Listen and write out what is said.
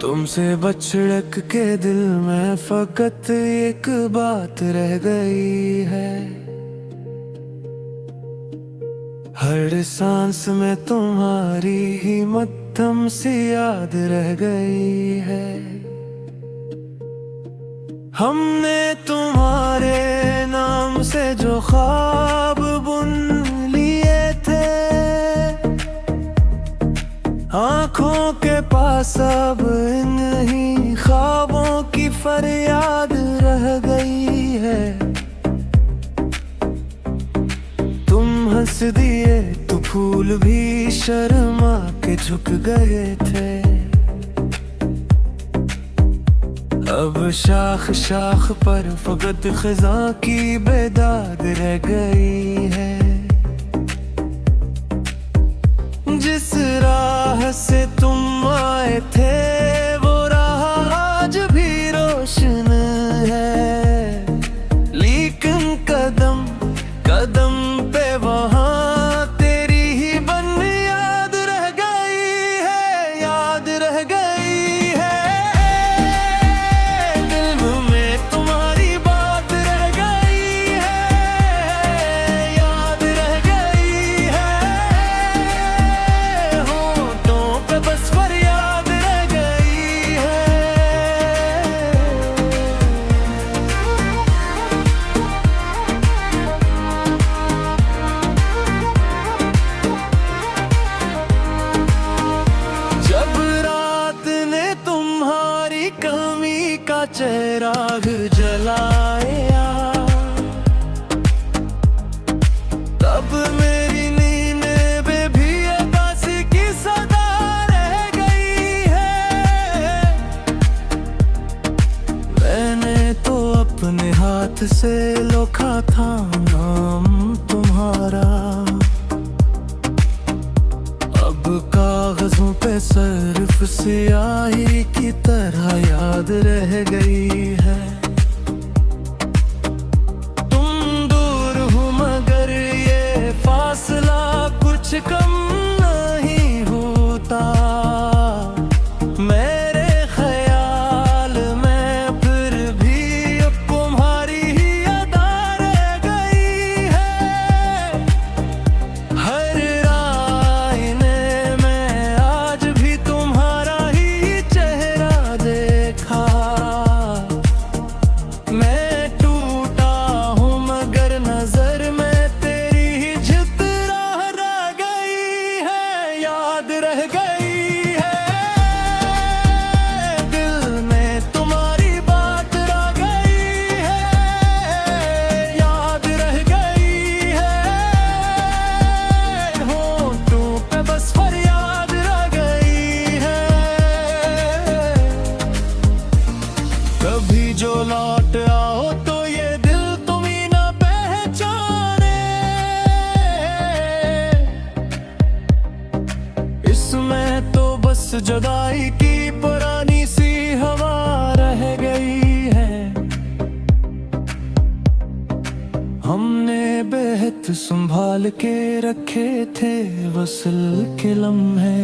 तुमसे बछड़क के दिल में फकत एक बात रह गई है। हर सांस में तुम्हारी ही मध्यम सी याद रह गई है। हमने तुम्हारे नाम से जो ख्वाब बुन लिए थे, आँखों के पास अब इन्हीं ख्वाबों की फरियाद रह गई है। तुम हंस दिए तो फूल भी शर्मा के झुक गए थे। अब शाख शाख पर फकत खिज़ा की बेदाग रह गई है। जिस राह से तुम आए थे वो राह आज भी रोशन है, लेकिन कदम कदम पे वहाँ तेरी ही बन याद रह गई है, याद रह गई है। दिल में तुम्हारी बात रह गई है, याद रह गई है। होठों पे बस फरियाद रह गई है। जब रात ने तुम्हारी कमी का चिराग जलाया, तब मेरी नींद में भी उदासी की सदा रह गई है। मैंने तो अपने हाथ से लिखा था नाम तुम्हारा, अब कागजों पे सिर्फ स्याही की तरह याद रह गई है। तुम दूर हो मगर ये फासला कुछ कम नहीं होता। मेरे ख्याल में फिर भी अब तुम्हारी ही अदा रह गई है। हर आईने में आज भी तुम्हारा ही चेहरा देखा। मैं टूटा हूँ मगर नजर में तेरी ही झितरा रह गई है, याद रह गई है। दिल में तुम्हारी बात रह गई है, याद रह गई है। होठों पे बस फरियाद रह गई है। कभी जो लौट आओ तो ये दिल तुम ही ना पहचाने। इसमें तो बस जुदाई की पुरानी सी हवा रह गई है। हमने बेहद संभाल के रखे थे वसल के लम्हे,